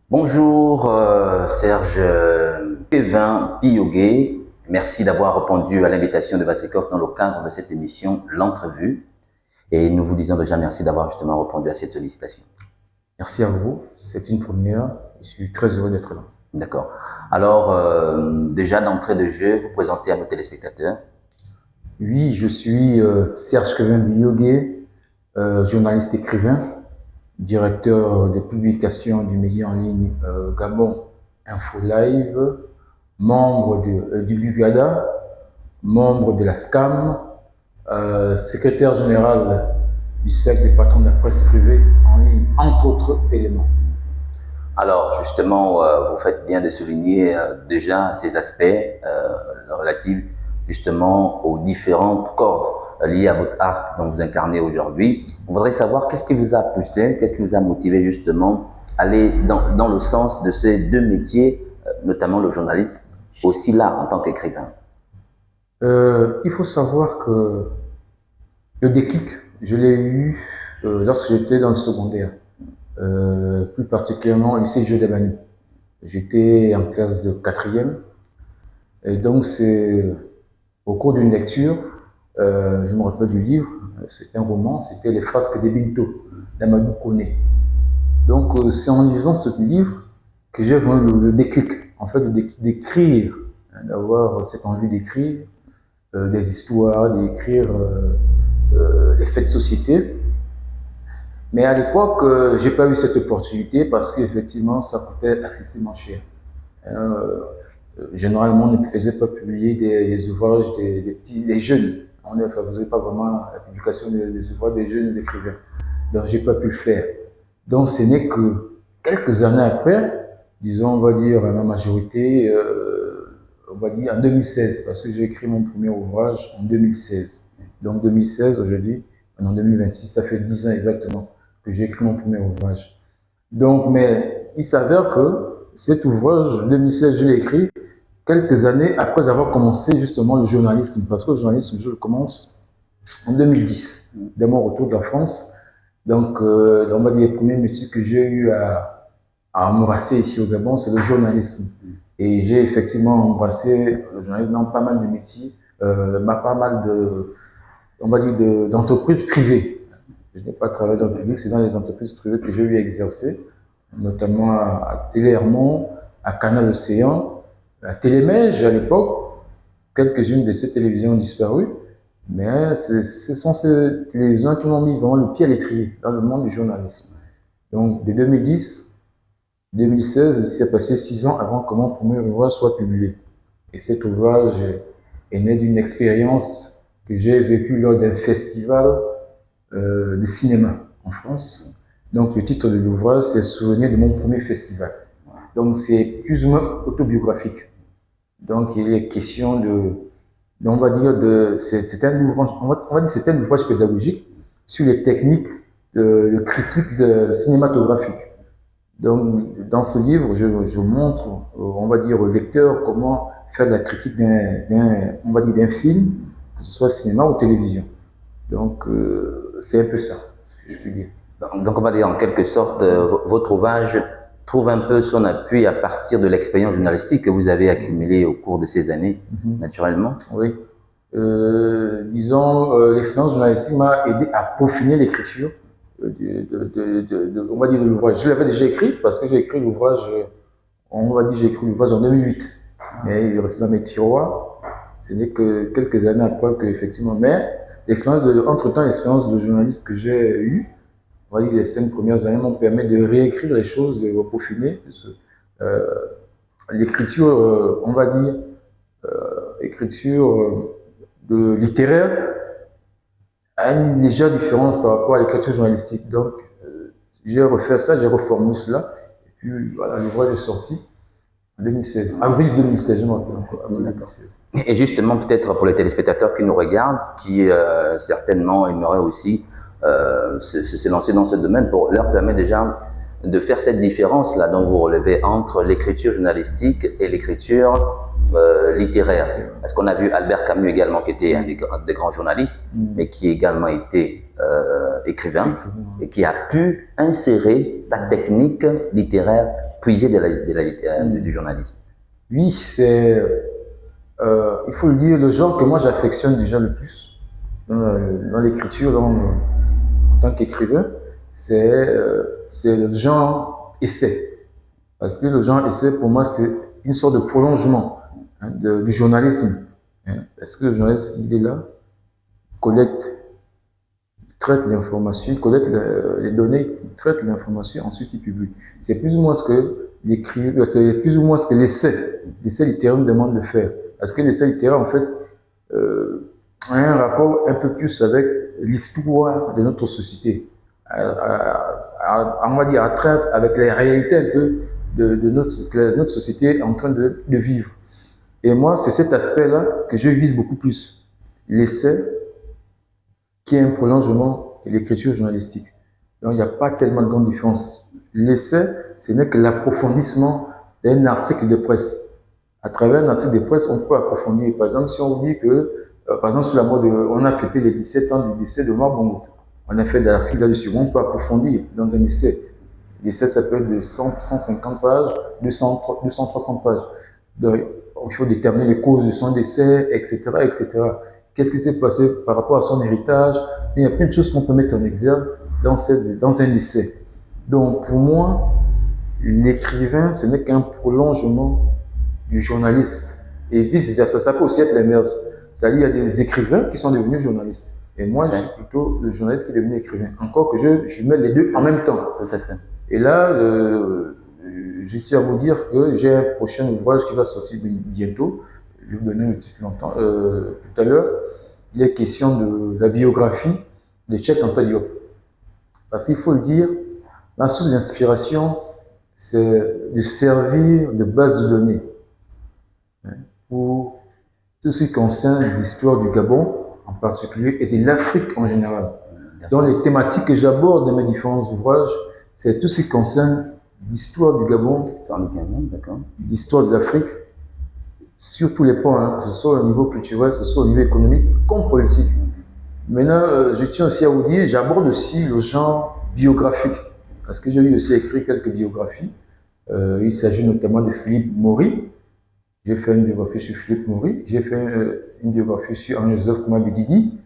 Bonjour Serge Kevin Biogué, merci d'avoir répondu à l'invitation de Vasekov dans le cadre de cette émission L'Entrevue. Et nous vous disons déjà merci d'avoir justement répondu à cette sollicitation. Merci à vous, c'est une première, je suis très heureux d'être là. D'accord. Alors, déjà d'entrée de jeu, vous présentez à nos téléspectateurs. Oui, je suis Serge Kevin Biogué, journaliste écrivain, directeur de publication du média en ligne Gabon Info Live, membre du Bugada, membre de la SCAM, secrétaire général du cercle des patrons de la presse privée en ligne, entre autres éléments. Alors justement, vous faites bien de souligner déjà ces aspects relatifs justement aux différentes cordes liées à votre art dont vous incarnez aujourd'hui. On voudrait savoir qu'est-ce qui vous a poussé, qu'est-ce qui vous a motivé justement à aller dans le sens de ces deux métiers, notamment le journalisme, aussi là en tant qu'écrivain. Il faut savoir que le déclic, je l'ai eu lorsque j'étais dans le secondaire, plus particulièrement au lycée Jeux d'Abani. J'étais en classe de 4e, et donc c'est au cours d'une lecture, je me rappelle du livre, c'était un roman, c'était Les Frasques des Binto, d'Amadou Koné. Donc c'est en lisant ce livre que j'ai vraiment le déclic, en fait, d'écrire, d'avoir cette envie d'écrire des histoires, d'écrire les faits de société. Mais à l'époque, j'ai pas eu cette opportunité parce qu'effectivement, ça coûtait excessivement cher. Généralement, on ne faisait pas publier des ouvrages des jeunes. On ne favorisait pas vraiment la publication des ouvrages des jeunes écrivains. Donc, j'ai pas pu le faire. Donc, ce n'est que quelques années après, disons, on va dire, ma majorité, on va dire en 2016, parce que j'ai écrit mon premier ouvrage en 2016. Donc, 2016, aujourd'hui, en 2026, ça fait 10 ans exactement que j'ai écrit mon premier ouvrage. Donc, mais il s'avère que cet ouvrage, 2016, je l'ai écrit quelques années après avoir commencé justement le journalisme, parce que le journalisme, je le commence en 2010, dès mon retour de la France. Donc, on va dire les premiers métiers que j'ai eu à embrasser ici au Gabon, c'est le journalisme. Et j'ai effectivement embrassé le journalisme dans pas mal de métiers, pas mal de, on va dire, d'entreprises privées. Je n'ai pas travaillé dans le public, c'est dans les entreprises privées que j'ai eu à exercer, notamment à Télé Hermont, à Canal Océan, à Télémège à l'époque. Quelques-unes de ces télévisions ont disparu, mais ce sont ces télévisions qui m'ont mis vraiment le pied à l'étrier dans le monde du journalisme. Donc de 2010, 2016, il s'est passé 6 ans avant que mon premier ouvrage soit publié. Et cet ouvrage est né d'une expérience que j'ai vécue lors d'un festival de cinéma en France. Donc le titre de l'ouvrage, c'est Souvenir de mon premier festival. Donc c'est plus ou moins autobiographique. Donc il est question on va dire c'est un ouvrage, on va dire c'est un ouvrage pédagogique sur les techniques de critique cinématographique. Donc dans ce livre, je montre, on va dire au lecteur comment faire de la critique on va dire d'un film, que ce soit cinéma ou télévision. Donc c'est un peu ça, je puis dire. Donc on va dire en quelque sorte, votre ouvrage trouve un peu son appui à partir de l'expérience journalistique que vous avez accumulée au cours de ces années, naturellement. Oui. Disons, l'expérience journalistique m'a aidé à peaufiner l'écriture on va dire de l'ouvrage. Je l'avais déjà écrit parce que j'ai écrit l'ouvrage, on va dire j'ai écrit l'ouvrage en 2008. Mais il restait dans mes tiroirs. Ce n'est que quelques années après que, effectivement, mais entre-temps, l'expérience de journaliste que j'ai eue, on va dire les 5 premières années m'ont permis de réécrire les choses, de peaufiner. L'écriture, on va dire, écriture littéraire a une légère différence par rapport à l'écriture journalistique. Donc, j'ai refait ça, j'ai reformulé cela, et puis voilà, l'ouvrage est sorti en 2016, avril 2016, je me rappelle encore, avril 2016. Et justement, peut-être pour les téléspectateurs qui nous regardent, qui certainement aimeraient aussi se lancer dans ce domaine pour leur permettre déjà de faire cette différence-là dont vous relevez entre l'écriture journalistique et l'écriture littéraire. Parce qu'on a vu Albert Camus également, qui était un des grands journalistes, mais qui a également été écrivain, et qui a pu insérer sa technique littéraire puisée du journalisme. Oui, c'est, il faut le dire, le genre que moi j'affectionne déjà le plus dans l'écriture, en tant qu'écrivain, c'est le genre essai. Parce que le genre essai, pour moi, c'est une sorte de prolongement du journalisme. Parce que le journaliste, il est là, collecte, traite l'information, collecte les données, traite l'information, ensuite il publie. C'est plus ou moins ce que c'est plus ou moins ce que l'essai littéraire nous demande de faire. Parce que l'essai littéraire, en fait, a un rapport un peu plus avec l'histoire de notre société. On va dire, à travers avec les réalités un peu de notre société en train de vivre. Et moi, c'est cet aspect-là que je vise beaucoup plus. L'essai, qui est un prolongement de l'écriture journalistique. Donc, il n'y a pas tellement de grande différence. L'essai, ce n'est que l'approfondissement d'un article de presse. À travers un article de presse, on peut approfondir. Par exemple, si on dit que, par exemple, sur la mort on a fêté les 17 ans du décès de Omar Bongo. On a fait des articles là-dessus. On peut approfondir dans un essai. L'essai, ça peut être de 150 pages, 200, 300 pages. Donc, il faut déterminer les causes de son décès, etc., etc. Qu'est-ce qui s'est passé par rapport à son héritage? Il y a plein de choses qu'on peut mettre en exergue dans un essai. Donc, pour moi, l'écrivain, ce n'est qu'un prolongement du journaliste. Et vice-versa, ça peut aussi être l'inverse. C'est-à-dire, il y a des écrivains qui sont devenus journalistes. Et moi, je suis plutôt le journaliste qui est devenu écrivain. Encore que je mets les deux en même temps. Tout à fait. Et là, je tiens à vous dire que j'ai un prochain ouvrage qui va sortir bientôt. Je vais vous donner le titre longtemps, tout à l'heure. Il est question de la biographie de Cheikh Anta Diop. Parce qu'il faut le dire, ma source d'inspiration, c'est de servir de base de données pour tout ce qui concerne l'histoire du Gabon en particulier et de l'Afrique en général. Dans les thématiques que j'aborde dans mes différents ouvrages, c'est tout ce qui concerne l'histoire du Gabon, l'histoire de l'Afrique, sur tous les points, que ce soit au niveau culturel, que ce soit au niveau économique, comme politique. Maintenant, je tiens aussi à vous dire, j'aborde aussi le genre biographique, parce que j'ai eu aussi écrit quelques biographies. Il s'agit notamment de Philippe Maury. J'ai fait une biographie sur Philippe Maury. J'ai fait une biographie sur Henri-Joseph Kouma-Bididi.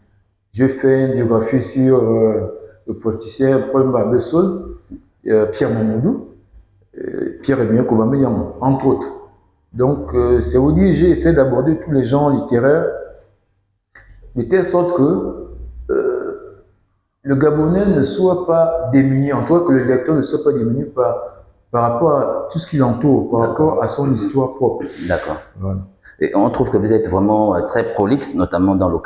J'ai fait une biographie sur le politicien Paul Mbabessol, Pierre Mamoudou, Pierre-Emmanuel Kobameyang, entre autres. Donc, c'est vous dire, j'ai essayé d'aborder tous les genres littéraires de telle sorte que le Gabonais ne soit pas démuni, en tout cas que le lecteur ne soit pas démuni par rapport à tout ce qui l'entoure, par rapport à son histoire propre. D'accord. Voilà. Et on trouve que vous êtes vraiment très prolixe, notamment dans le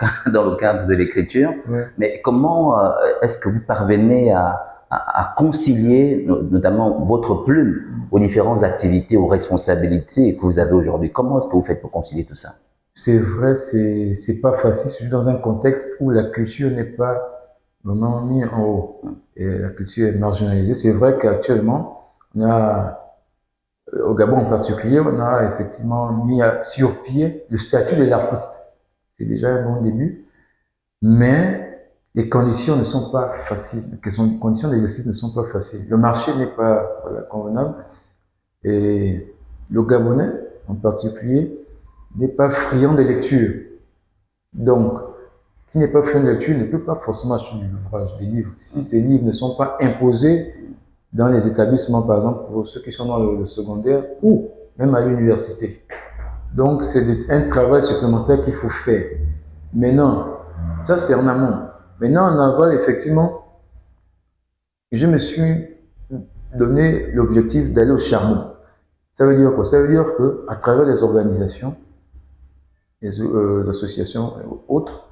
cadre de l'écriture. Ouais. Mais comment est-ce que vous parvenez à concilier notamment votre plume aux différentes activités, aux responsabilités que vous avez aujourd'hui? Comment est-ce que vous faites pour concilier tout ça? C'est vrai, c'est pas facile, surtout dans un contexte où la culture n'est pas vraiment mise en haut. Et la culture est marginalisée. C'est vrai qu'actuellement, on a, au Gabon en particulier, on a effectivement mis sur pied le statut de l'artiste. C'est déjà un bon début. Mais les conditions ne sont pas faciles. Les conditions d'exercice ne sont pas faciles. Le marché n'est pas convenable. Et le Gabonais, en particulier, n'est pas friand de lecture. Donc, qui n'est pas friand de lecture ne peut pas forcément acheter de l'ouvrage, des livres. Si ces livres ne sont pas imposés dans les établissements, par exemple, pour ceux qui sont dans le secondaire ou même à l'université. Donc, c'est un travail supplémentaire qu'il faut faire. Maintenant, ça c'est en amont. Maintenant, en aval, effectivement, je me suis donné l'objectif d'aller au charbon. Ça veut dire quoi? Ça veut dire qu'à travers les organisations, les associations et autres,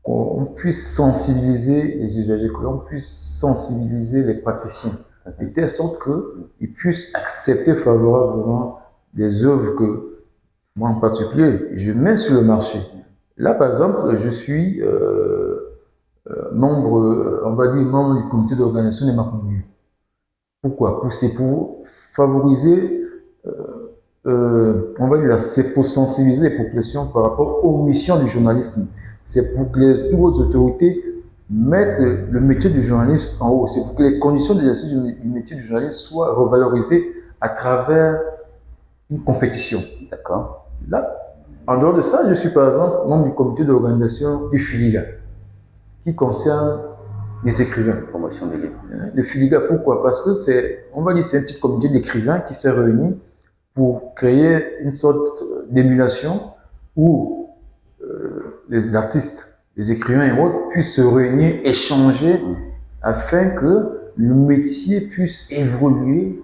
qu'on puisse sensibiliser les usagers, qu'on puisse sensibiliser les praticiens, de telle sorte qu'ils puissent accepter favorablement des œuvres que moi en particulier, je mets sur le marché. Là, par exemple, je suis membre, on va dire membre du comité d'organisation de Makungu. Pourquoi? C'est pour favoriser, on va dire, c'est pour sensibiliser les populations par rapport aux missions du journalisme. C'est pour que les plus hautes autorités mettent le métier du journaliste en haut. C'est pour que les conditions d'exercice du métier du journaliste soient revalorisées à travers une compétition. D'accord. Là, en dehors de ça, je suis par exemple membre du comité d'organisation du FILIGA, qui concerne les écrivains. Promotion des livres. Le FILIGA, pourquoi? Parce que c'est, on va dire, c'est un petit comité d'écrivains qui s'est réuni pour créer une sorte d'émulation où les artistes, les écrivains et autres puissent se réunir, échanger, afin que le métier puisse évoluer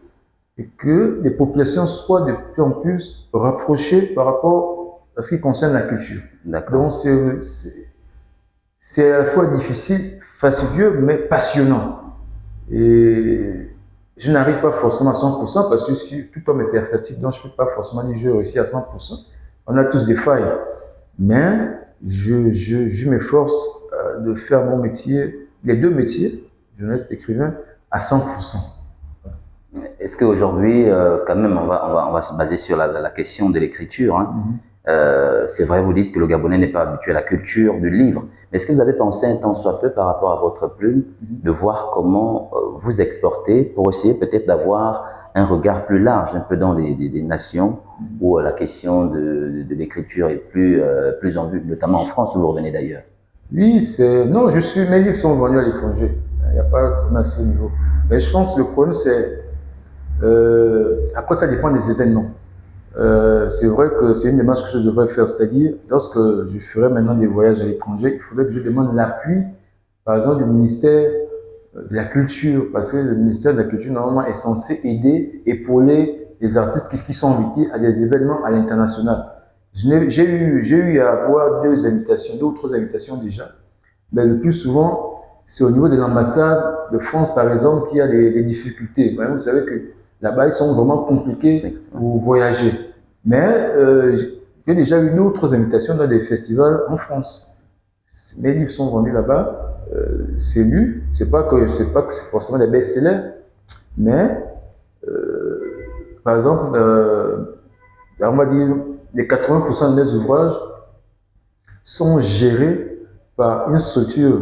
et que les populations soient de plus en plus rapprochées par rapport à ce qui concerne la culture. Donc c'est à la fois difficile, fastidieux, mais passionnant. Et je n'arrive pas forcément à 100% parce que tout homme est perfectible, donc je ne peux pas forcément dire que je réussis à 100%. On a tous des failles. Mais je m'efforce de faire mon métier, les deux métiers, journaliste et écrivain, à 100%. Est-ce qu'aujourd'hui, quand même, on va se baser sur la question de l'écriture, hein. C'est vrai, vous dites que le Gabonais n'est pas habitué à la culture du livre. Mais est-ce que vous avez pensé un tant soit peu par rapport à votre plume, de voir comment vous exportez pour essayer peut-être d'avoir un regard plus large, un peu dans des nations où la question de l'écriture est plus en vue, notamment en France, où vous revenez d'ailleurs? Oui, non, mes livres sont vendus à l'étranger. Il n'y a pas de à ce niveau. Mais je pense que le problème, c'est. Après, ça dépend des événements. C'est vrai que c'est une démarche que je devrais faire, c'est-à-dire, lorsque je ferai maintenant des voyages à l'étranger, il faudrait que je demande l'appui, par exemple, du ministère de la Culture, parce que le ministère de la Culture, normalement, est censé aider, épauler les artistes qui sont invités à des événements à l'international. J'ai eu à avoir deux ou trois invitations déjà, mais le plus souvent, c'est au niveau de l'ambassade de France, par exemple, qu'il y a des difficultés. Vous savez que là-bas, ils sont vraiment compliqués pour voyager. Mais j'ai déjà eu d'autres invitations dans des festivals en France. Mes livres sont vendus là-bas, c'est lu. C'est pas que c'est forcément des best-sellers, mais par exemple, on va dire les 80% de mes ouvrages sont gérés par une structure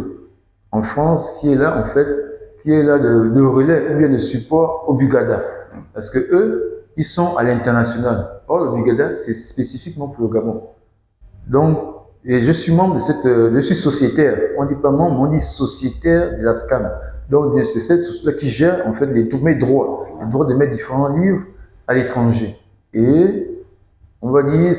en France qui est là en fait, qui est là de relais ou bien de support au Bugada. Parce que eux, ils sont à l'international. Or, le Bugada, c'est spécifiquement pour le Gabon. Donc, et je suis membre de je suis sociétaire. On ne dit pas membre, on dit sociétaire de la SCAM. Donc, c'est cette société qui gère en fait mes droits, les droits de mes différents livres à l'étranger. Et on va dire,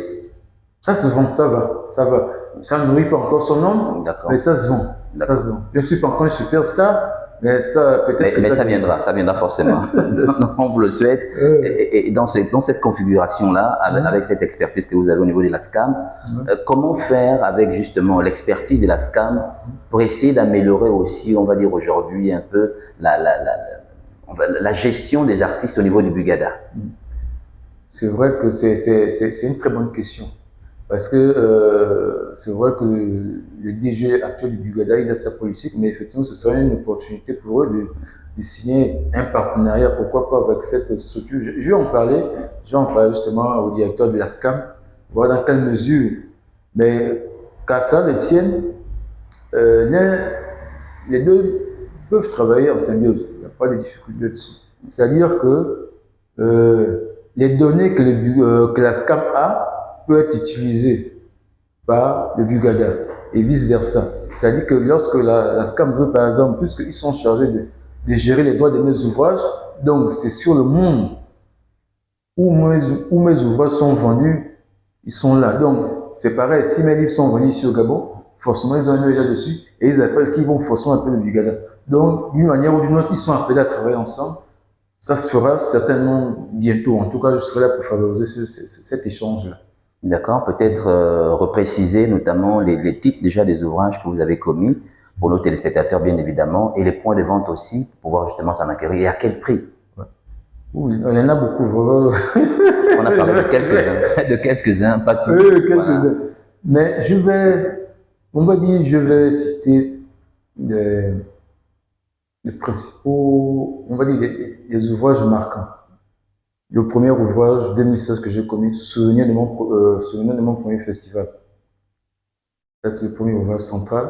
ça se vend, ça va, ça va. Ça ne nourrit pas encore son nom, mais ça se vend. Ça se vend. Je ne suis pas encore une superstar, mais ça peut-être. Mais ça viendra forcément. On vous le souhaite. Et dans cette configuration-là, avec cette expertise que vous avez au niveau de la SCAM, comment faire avec justement l'expertise de la SCAM pour essayer d'améliorer aussi, on va dire aujourd'hui, un peu la gestion des artistes au niveau du Bugada? C'est vrai que c'est une très bonne question. Parce que c'est vrai que le DG actuel du Bugada, il a sa politique, mais effectivement, ce serait une opportunité pour eux de signer un partenariat, pourquoi pas avec cette structure. Je vais en parler justement au directeur de la SCAM, voir dans quelle mesure. Mais qu'à ça le tienne, les deux peuvent travailler en symbiose, il n'y a pas de difficulté là-dessus. C'est-à-dire que les données que la SCAM a, peut être utilisé par le Bugada et vice-versa. C'est-à-dire que lorsque la SCAM veut, par exemple, puisqu'ils sont chargés de gérer les droits de mes ouvrages, donc c'est sur le monde où mes ouvrages sont vendus, ils sont là. Donc c'est pareil, si mes livres sont vendus ici au Gabon, forcément ils ont un œil là-dessus et ils appellent qu'ils vont forcément appeler le Bugada. Donc d'une manière ou d'une autre, ils sont appelés à travailler ensemble. Ça se fera certainement bientôt. En tout cas, je serai là pour favoriser cet échange-là. D'accord, peut-être repréciser notamment les titres déjà des ouvrages que vous avez commis pour nos téléspectateurs bien évidemment et les points de vente aussi pour pouvoir justement s'en acquérir et à quel prix? Oui, il y en a beaucoup. On a parlé de quelques-uns, pas tous. Oui, quelques-uns. Mais je vais citer des, des principaux, on va dire, des ouvrages marquants. Le premier ouvrage, 2016, que j'ai commis, souvenir de mon premier festival. Ça, c'est le premier ouvrage central.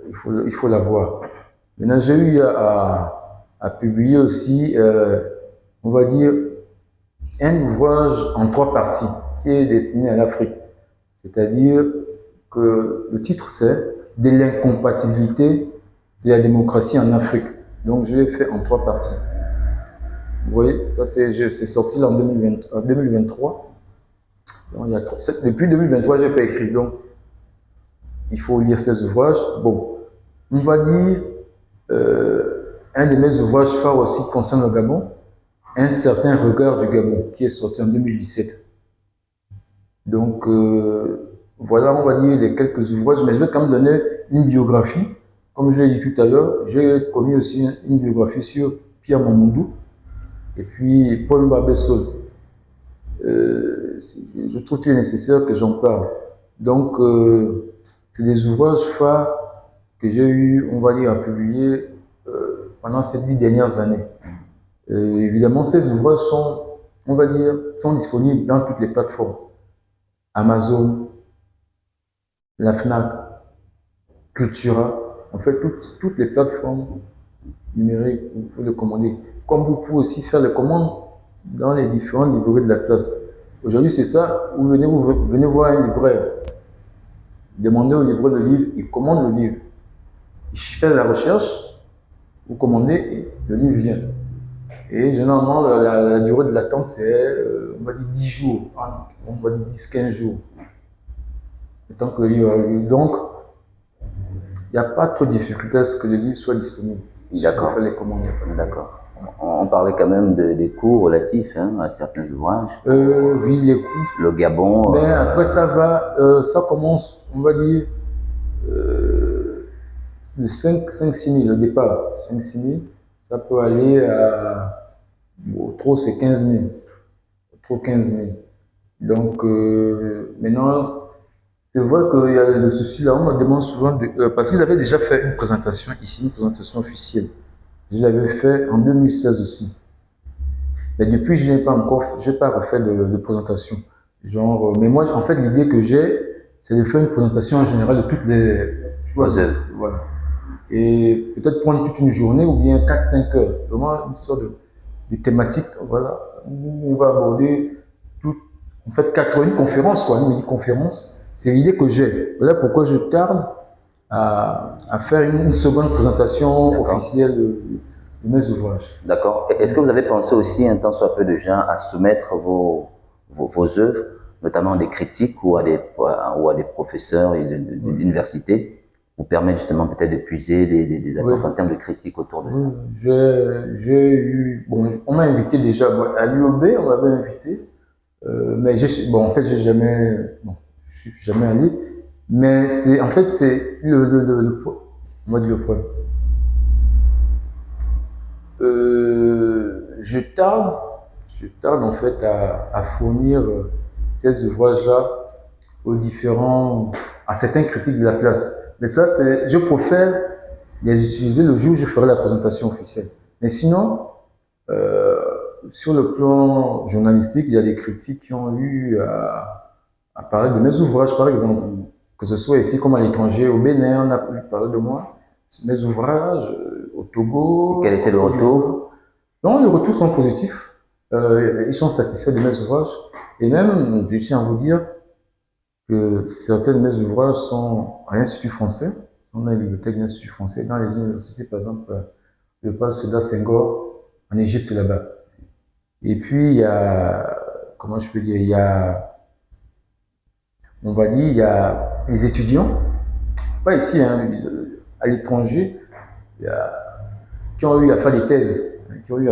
Il faut l'avoir. Maintenant, j'ai eu à publier aussi, on va dire, un ouvrage en 3 parties qui est destiné à l'Afrique. C'est-à-dire que le titre, c'est de l'incompatibilité de la démocratie en Afrique. Donc, je l'ai fait en 3 parties. Vous voyez, ça c'est sorti en 2023. Donc, depuis 2023, je n'ai pas écrit. Donc, il faut lire ces ouvrages. Bon, on va dire, un de mes ouvrages phares aussi concerne le Gabon, Un certain regard du Gabon, qui est sorti en 2017. Donc, voilà, on va dire les quelques ouvrages, mais je vais quand même donner une biographie. Comme je l'ai dit tout à l'heure, j'ai commis aussi une biographie sur Pierre Mamundou et puis Paul Mbabessol. Je trouve qu'il est nécessaire que j'en parle. Donc, c'est des ouvrages phares que j'ai eu, on va dire, à publier pendant ces 10 dernières années. Évidemment, ces ouvrages sont, on va dire, sont disponibles dans toutes les plateformes. Amazon, la FNAC, Cultura, en fait, toutes les plateformes numériques, vous pouvez le commander. Comme vous pouvez aussi faire les commandes dans les différents librairies de la classe. Aujourd'hui, c'est ça, vous venez voir un libraire, demandez au libraire le livre, il commande le livre. Il fait la recherche, vous commandez et le livre vient. Et généralement, la durée de l'attente, c'est, on va dire, 10 jours, on va dire 10-15 jours. Tant que le livre arrive. Donc, il n'y a pas trop de difficulté à ce que le livre soit disponible. D'accord. Les commandes. D'accord. On parlait quand même des coûts relatifs à certains ouvrages. Oui, les coûts. Le Gabon. Mais après, ça commence, on va dire, de 5-6 000 au départ. 5-6 000, ça peut aller à, au trop, c'est 15 000. Au trop, 15 000. Donc, maintenant, c'est vrai qu'il y a le souci là, on me demande souvent, parce qu'ils avaient déjà fait une présentation ici, une présentation officielle. Je l'avais fait en 2016 aussi. Mais depuis, je n'ai pas refait de présentation. Genre, mais moi, en fait, l'idée que j'ai, c'est de faire une présentation en général de toutes les œuvres. Voilà. Et peut-être prendre toute une journée ou bien 4-5 heures. Vraiment une sorte de thématique, voilà. On va aborder tout, en fait, une conférence, quoi, une mini-conférence. C'est l'idée que j'ai. Voilà pourquoi je tarde à faire une seconde présentation officielle de mes ouvrages. D'accord. Est-ce que vous avez pensé aussi, un tant soit peu de gens, à soumettre vos œuvres, notamment des critiques ou à des professeurs d'université, pour permettre justement peut-être de puiser des attentes en termes de critiques autour de ça? J'ai eu, bon, on m'a invité déjà à l'UOB, on m'avait invité, mais en fait, je suis jamais allé, mais en fait, c'est on va dire le problème. Je tarde en fait à fournir ces ouvrages-là à certains critiques de la place. Mais ça, je préfère les utiliser le jour où je ferai la présentation officielle. Mais sinon, sur le plan journalistique, il y a des critiques qui ont eu à parler de mes ouvrages, par exemple. Que ce soit ici comme à l'étranger, au Bénin, on a pu parler de moi. Mes ouvrages, au Togo. Et quel était le retour? Non, les retours sont positifs. Ils sont satisfaits de mes ouvrages. Et même, je tiens à vous dire que certains de mes ouvrages sont à l'Institut français, sont dans les bibliothèques de l'Institut français, dans les universités, par exemple, le Paul Sédar Senghor, en Égypte là-bas. Et puis, il y a, comment je peux dire, il y a, on va dire, il y a les étudiants, pas ici, hein, à l'étranger, qui ont eu à faire des thèses. Ils ont eu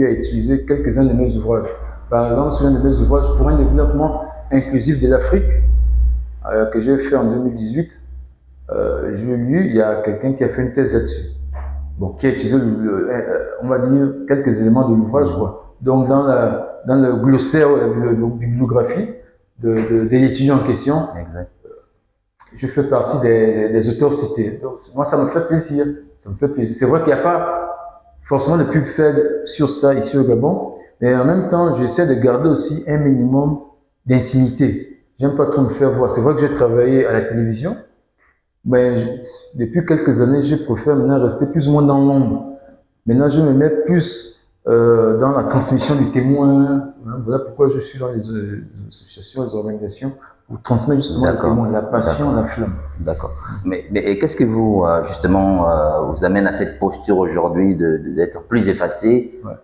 à utiliser quelques-uns de mes ouvrages. Par exemple, sur un de mes ouvrages pour un développement inclusif de l'Afrique, que j'ai fait en 2018, j'ai lu, il y a quelqu'un qui a fait une thèse là-dessus. Bon, qui a utilisé, on va dire, quelques éléments de l'ouvrage, quoi. Donc, dans le glossaire, la bibliographie de l'étudiant en question, exact. je fais partie des auteurs cités. Donc, moi, ça me fait plaisir. Ça me fait plaisir. C'est vrai qu'il n'y a pas forcément de pub fait sur ça ici au Gabon, mais en même temps, j'essaie de garder aussi un minimum d'intimité. J'aime pas trop me faire voir. C'est vrai que j'ai travaillé à la télévision, mais depuis quelques années, je préfère maintenant rester plus ou moins dans l'ombre. Maintenant, je me mets plus dans la transmission du témoin. Hein, voilà pourquoi je suis dans les associations, les organisations, pour transmettre justement le témoin, la passion, la flamme. D'accord. Mais qu'est-ce qui vous, justement, vous amène à cette posture aujourd'hui d'être plus effacé Ouais.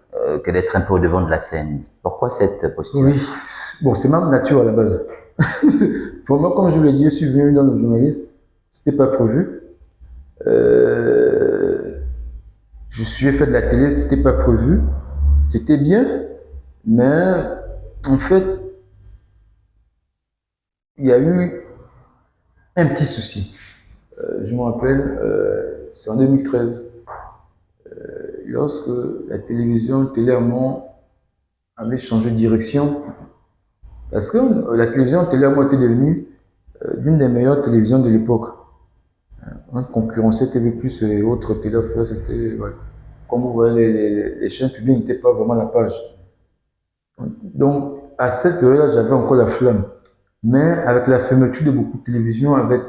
que d'être un peu au devant de la scène? Pourquoi cette posture? Oui, bon, c'est ma nature à la base. Pour moi, comme je l'ai dit, je suis venu dans le journaliste, c'était pas prévu. Je suis fait de la télé, c'était pas prévu. C'était bien, mais en fait, il y a eu un petit souci. Je me rappelle, c'est en 2013, lorsque la télévision Téléamont avait changé de direction, parce que la télévision Téléamont était devenue l'une des meilleures télévisions de l'époque. On concurrençait TV+, et autres télévisions, c'était, ouais. Comme vous voyez, les chaînes publiques n'étaient pas vraiment à la page. Donc, à cette période-là, j'avais encore la flamme. Mais avec la fermeture de beaucoup de télévisions, avec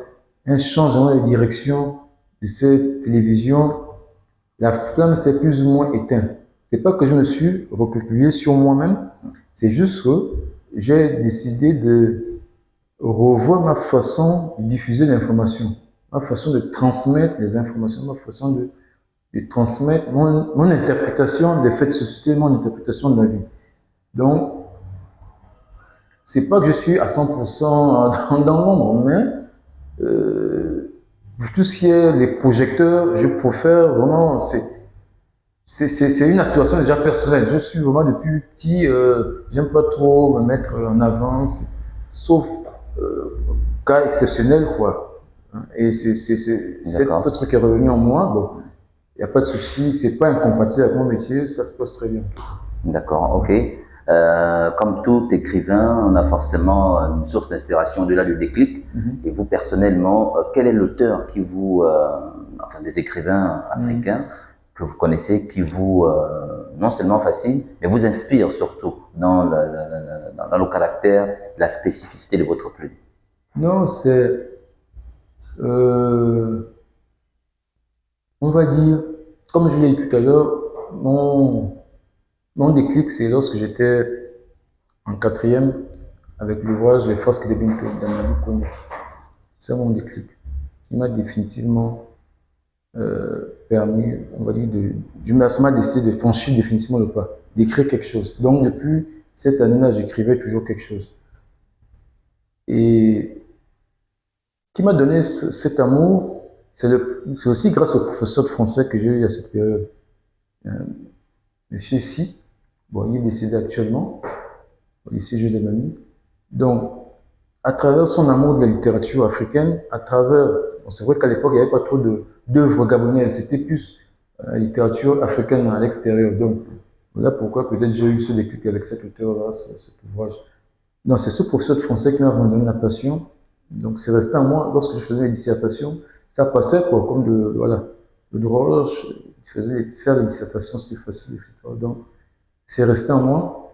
un changement de direction de ces télévisions, la flamme s'est plus ou moins éteinte. C'est pas que je me suis recroquevillé sur moi-même, c'est juste que j'ai décidé de revoir ma façon de diffuser l'information, ma façon de transmettre les informations, ma façon de transmettre mon interprétation des faits de société, mon interprétation de la vie. Donc, c'est pas que je suis à 100% dans l'ombre, mais pour tout ce qui est les projecteurs, je préfère vraiment, c'est une aspiration déjà personnelle. Je suis vraiment depuis petit, j'aime pas trop me mettre en avance, sauf cas exceptionnel, quoi. Et ce truc est revenu en moi. Bon, il n'y a pas de souci, c'est pas incompatible avec mon métier, ça se passe très bien. D'accord, ok. Comme tout écrivain, on a forcément une source d'inspiration au-delà du déclic. Et vous, personnellement, quel est l'auteur qui vous, enfin des écrivains africains que vous connaissez, qui vous, non seulement fascine, mais vous inspire surtout dans le caractère, la spécificité de votre plume? Non, c'est, on va dire, comme je l'ai dit tout à l'heure, mon déclic, c'est lorsque j'étais en quatrième avec l'ouvrage Les Frasques de Bintou d'Amadou Koné. C'est mon déclic qui m'a définitivement permis, on va dire, ça m'a décidé de franchir définitivement le pas, d'écrire quelque chose. Donc depuis cette année-là, j'écrivais toujours quelque chose. Et qui m'a donné cet amour, c'est aussi grâce au professeur de français que j'ai eu à cette période. Monsieur Si, bon, il est décédé actuellement, au lycée Jules de Manu. Donc, à travers son amour de la littérature africaine, à travers, bon, c'est vrai qu'à l'époque, il n'y avait pas trop d'œuvres gabonaises, c'était plus la littérature africaine à l'extérieur. Donc, voilà pourquoi peut-être j'ai eu ce déclic avec cet auteur-là, cet ouvrage. Non, c'est ce professeur de français qui m'a vraiment donné la passion. Donc, c'est resté en moi, lorsque je faisais mes dissertations, ça passait quoi, comme voilà, le droit, je faisais faire les dissertations, c'était facile, etc. Donc, c'est resté en moi.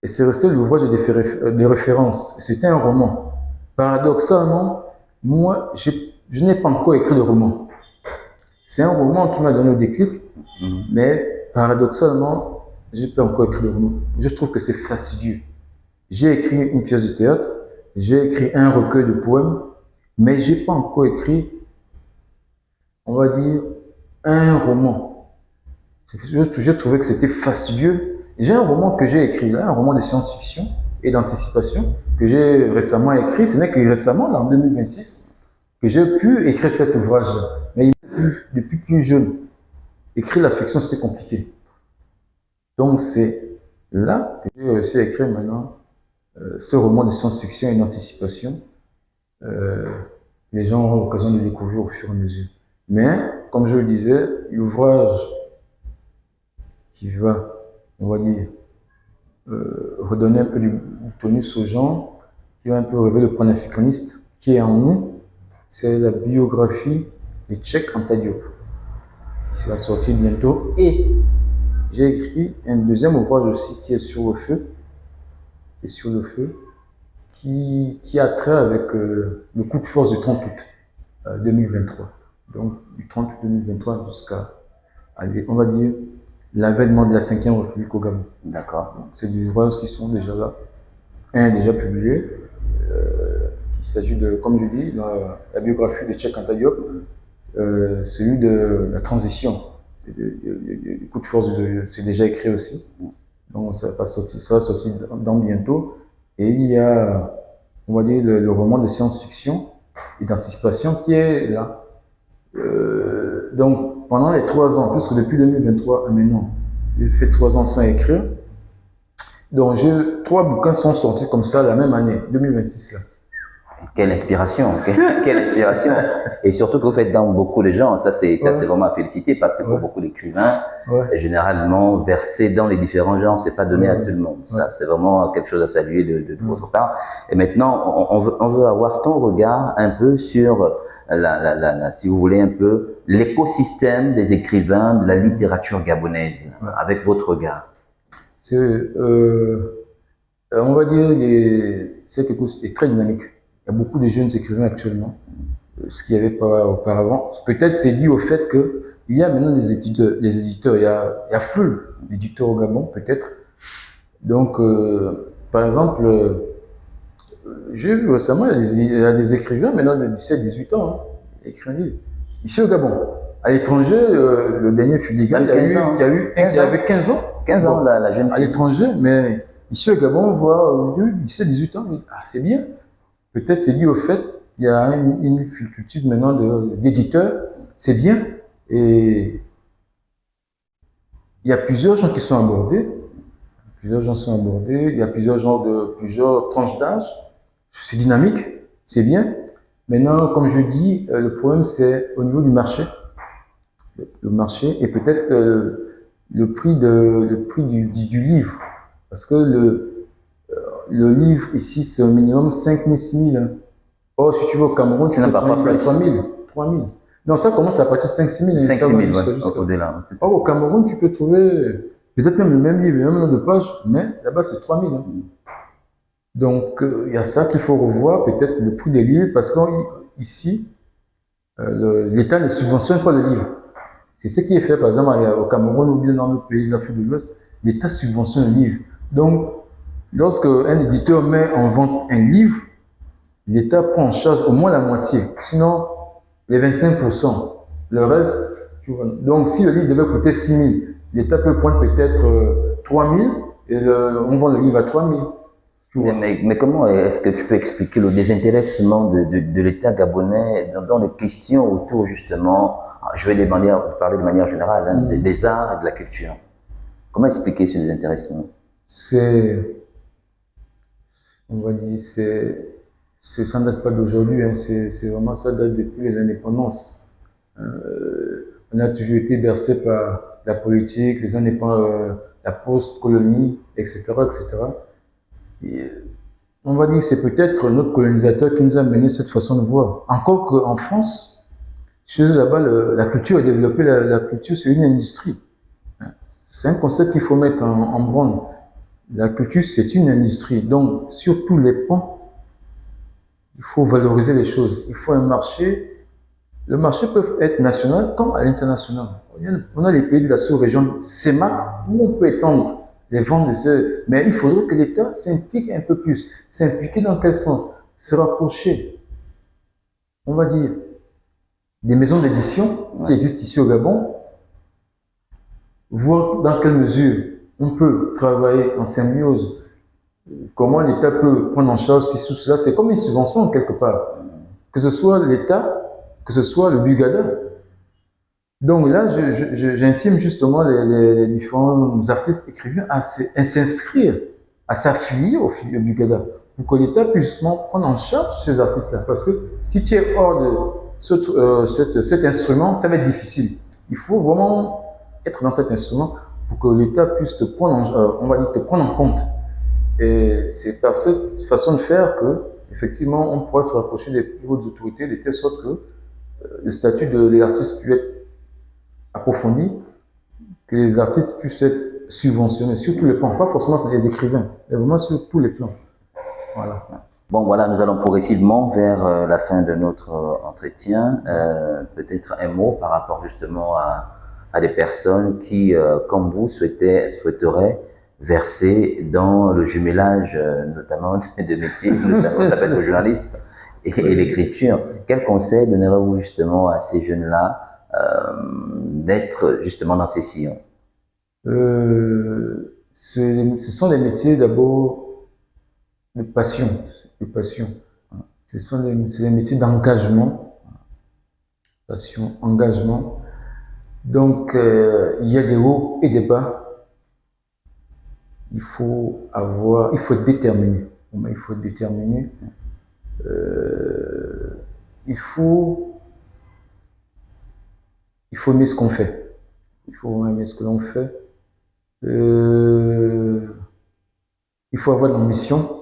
Et c'est resté l'ouvrage de référence. C'était un roman. Paradoxalement, moi, je n'ai pas encore écrit de roman. C'est un roman qui m'a donné le déclic, mais paradoxalement, je n'ai pas encore écrit de roman. Je trouve que c'est fastidieux. J'ai écrit une pièce de théâtre, j'ai écrit un recueil de poèmes, mais je n'ai pas encore écrit, on va dire, un roman. J'ai trouvé que c'était fastidieux. J'ai un roman que j'ai écrit là, un roman de science-fiction et d'anticipation que j'ai récemment écrit. Ce n'est que récemment, là, en 2026, que j'ai pu écrire cet ouvrage-là. Mais depuis plus jeune, écrire la fiction, c'était compliqué. Donc c'est là que j'ai réussi à écrire maintenant ce roman de science-fiction et d'anticipation. Les gens auront l'occasion de le découvrir au fur et à mesure. Mais, comme je le disais, l'ouvrage qui va, on va dire, redonner un peu du tonus aux gens, qui va un peu rêver le panafricaniste, qui est en nous, c'est la biographie de Cheikh Anta Diop, qui va sortir bientôt. Et j'ai écrit un deuxième ouvrage aussi qui est sur le feu, qui a trait avec le coup de force du 30 août 2023. Donc du 30 août 2023 jusqu'à, on va dire, l'avènement de la 5e République au Gabon. D'accord. C'est des ouvrages qui sont déjà là. Un est déjà publié. Il s'agit de, comme je dis, la biographie de Cheikh Anta Diop, celui de la transition. Le coup de force, c'est déjà écrit aussi. Donc ça va sortir dans bientôt. Et il y a, on va dire, le roman de science-fiction et d'anticipation qui est là. Donc pendant les 3 ans, puisque depuis 2023 à maintenant, j'ai fait 3 ans sans écrire. Donc 3 bouquins sont sortis comme ça la même année, 2026 là. Quelle inspiration, quelle inspiration. Et surtout que vous faites dans beaucoup de gens, ça c'est vraiment à féliciter parce que pour beaucoup d'écrivains, généralement, verser dans les différents genres, c'est pas donné à tout le monde. Ça, c'est vraiment quelque chose à saluer de votre part. Et maintenant, on veut avoir ton regard un peu sur, si vous voulez, un peu l'écosystème des écrivains de la littérature gabonaise, avec votre regard. On va dire cette écosystème est très dynamique. Il y a beaucoup de jeunes écrivains actuellement, ce qu'il n'y avait pas auparavant. Peut-être c'est dû au fait qu'il y a maintenant des éditeurs. Il y a flux d'éditeurs au Gabon, peut-être. Donc, par exemple, j'ai vu récemment, il y a des écrivains maintenant de 17-18 ans, écrivent un livre. Ici au Gabon. À l'étranger, le dernier Fuligan, il y avait 15 ans. 15 ans, la jeune fille. À l'étranger, mais ici au Gabon, on voit 17-18 ans. Ah, c'est bien. Peut-être c'est dû au fait qu'il y a une multitude maintenant d'éditeurs. C'est bien. Et il y a plusieurs gens qui sont abordés. Il y a plusieurs tranches d'âge. C'est dynamique. C'est bien. Maintenant, comme je dis, le problème c'est au niveau du marché. Le marché et peut-être le prix du livre. Parce que le livre ici c'est au minimum 5 000, 6 000. Or, si tu vas au Cameroun, tu n'as pas 3 000. Donc ça commence à partir de 5 6 000. 5 000, au-delà. Or, au Cameroun, tu peux trouver peut-être même le même livre, le même nombre de pages, mais là-bas c'est 3 000. Donc, il y a ça qu'il faut revoir, peut-être le prix des livres, parce qu'ici, l'État ne subventionne pas le livre. C'est ce qui est fait, par exemple, au Cameroun ou bien dans notre pays de l'Afrique de l'Ouest, l'État subventionne le livre. Donc, lorsque un éditeur met en vente un livre, l'État prend en charge au moins la moitié, sinon les 25%. Le reste, tu vois. Donc, si le livre devait coûter 6 000, l'État peut prendre peut-être 3 000 et on vend le livre à 3 000. Mais comment est-ce que tu peux expliquer le désintéressement de l'État gabonais dans les questions autour justement, je vais parler de manière générale, des arts et de la culture. Comment expliquer ce désintéressement? On va dire, ça ne date pas d'aujourd'hui, hein, c'est vraiment ça date depuis les indépendances. On a toujours été bercé par la politique, les indépendances, la post-colonie, etc., etc. Et on va dire que c'est peut-être notre colonisateur qui nous a mené cette façon de voir. Encore qu'en France, chez eux là-bas, la culture est développée, la culture c'est une industrie. C'est un concept qu'il faut mettre en branle. La culture c'est une industrie. Donc, sur tous les pans, il faut valoriser les choses. Il faut un marché. Le marché peut être national comme à l'international. On a les pays de la sous-région CEMAC où on peut étendre les ventes de ce. Mais il faudrait que l'État s'implique un peu plus. S'impliquer dans quel sens? Se rapprocher, on va dire, des maisons d'édition qui existent ici au Gabon, voir dans quelle mesure on peut travailler en symbiose, comment l'État peut prendre en charge ces sous-là. C'est comme une subvention quelque part. Que ce soit l'État, que ce soit le Bugada. Donc là, j'intime justement les différents artistes écrivains à s'inscrire, à s'affilier au Bugada, pour que l'État puisse justement prendre en charge ces artistes-là. Parce que si tu es hors de cet instrument, ça va être difficile. Il faut vraiment être dans cet instrument pour que l'État puisse te prendre en compte. Et c'est par cette façon de faire que effectivement, on pourrait se rapprocher des plus hautes autorités de telle sorte que le statut de l'artiste puisse être approfondi, que les artistes puissent être subventionnés sur tous les plans, pas forcément sur les écrivains, mais vraiment sur tous les plans. Voilà. Bon, voilà, nous allons progressivement vers la fin de notre entretien. Peut-être un mot par rapport justement à des personnes qui, comme vous, souhaiteraient verser dans le jumelage, notamment de métiers, notamment ça peut être le journalisme et l'écriture. Quel conseil donnerez-vous justement à ces jeunes-là d'être justement dans ces sillons? Ce sont des métiers d'abord de passion. De passion. C'est des métiers d'engagement. Passion, engagement. Donc, il y a des hauts et des bas. Il faut être déterminé. Il faut être déterminé. Il faut aimer ce qu'on fait. Il faut vraiment aimer ce que l'on fait. Il faut avoir de l'ambition.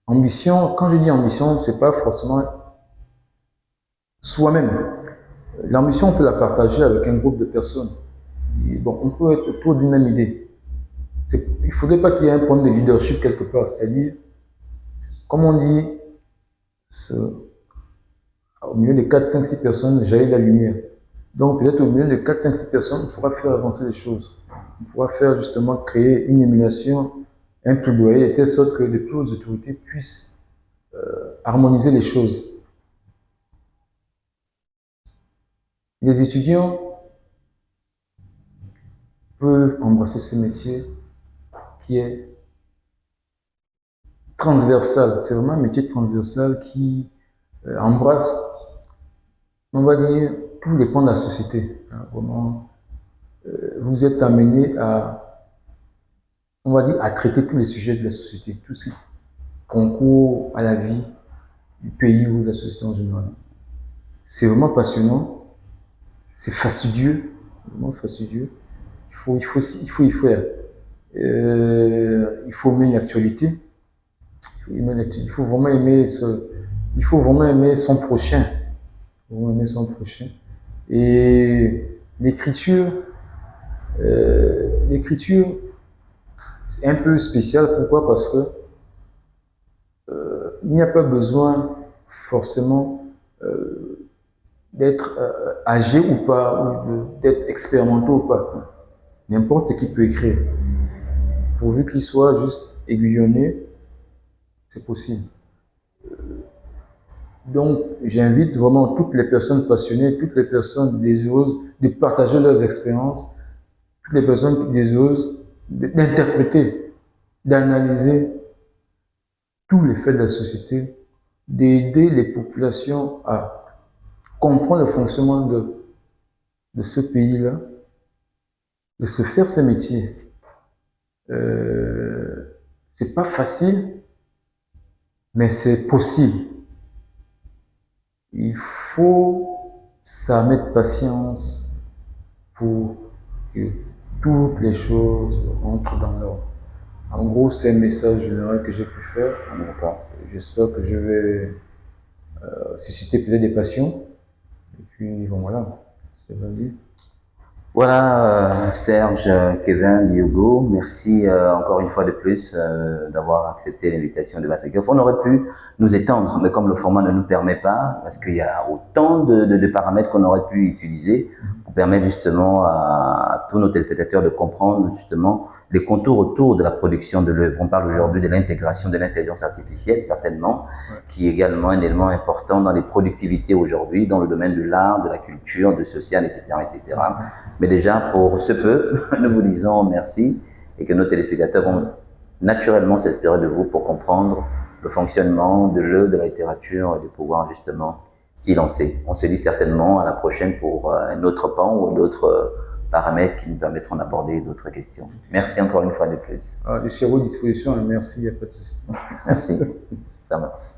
Ambition, quand je dis ambition, c'est pas forcément soi-même. L'ambition, on peut la partager avec un groupe de personnes. Et bon, on peut être autour d'une même idée. Il ne faudrait pas qu'il y ait un problème de leadership quelque part. C'est-à-dire, comme on dit, au milieu de 4, 5, 6 personnes, jaillit la lumière. Donc, peut-être au milieu de 4, 5, 6 personnes, on pourra faire avancer les choses. On pourra faire justement créer une émulation, un plaidoyer, de telle sorte que les plus hautes autorités puissent harmoniser les choses. Les étudiants peuvent embrasser ce métier qui est transversal. C'est vraiment un métier transversal qui embrasse, on va dire, tous les pans de la société. Vraiment, vous êtes amené à, on va dire, à traiter tous les sujets de la société, tout ce qui concourt à la vie du pays ou de la société en général. C'est vraiment passionnant, c'est fastidieux, vraiment fastidieux. Il faut y faire. Il faut aimer l'actualité. Il faut vraiment aimer son prochain. Il faut vraiment aimer son prochain. Et l'écriture, c'est un peu spécial. Pourquoi? Parce que il n'y a pas besoin forcément d'être âgé ou pas, ou d'être expérimenté ou pas. N'importe qui peut écrire. Pourvu qu'il soit juste aiguillonné, c'est possible. Donc, j'invite vraiment toutes les personnes passionnées, toutes les personnes désireuses de partager leurs expériences, toutes les personnes désireuses d'interpréter, d'analyser tous les faits de la société, d'aider les populations à comprendre le fonctionnement de ce pays-là, de se faire ce métier. C'est pas facile, mais c'est possible. Il faut s'armer de patience pour que toutes les choses rentrent dans l'ordre. En gros, c'est un message général que j'ai pu faire. J'espère que je vais susciter peut-être des passions. Et puis, bon, voilà. C'est bien dit. Voilà, Serge, Kevin, Diogo, merci encore une fois de plus d'avoir accepté l'invitation de Vassakef. On aurait pu nous étendre, mais comme le format ne nous permet pas, parce qu'il y a autant de paramètres qu'on aurait pu utiliser pour permettre justement à tous nos téléspectateurs de comprendre justement les contours autour de la production de l'œuvre. On parle aujourd'hui de l'intégration de l'intelligence artificielle, certainement, qui est également un élément important dans les productivités aujourd'hui, dans le domaine de l'art, de la culture, du social, etc., etc. Mais déjà, pour ce peu, nous vous disons merci et que nos téléspectateurs vont naturellement s'inspirer de vous pour comprendre le fonctionnement de l'œuvre, de la littérature et de pouvoir justement s'y lancer. On se dit certainement à la prochaine pour un autre pan ou d'autres paramètres qui nous permettront d'aborder d'autres questions. Merci encore une fois de plus. Je suis à vos dispositions et merci, il n'y a pas de souci. Merci, ça marche.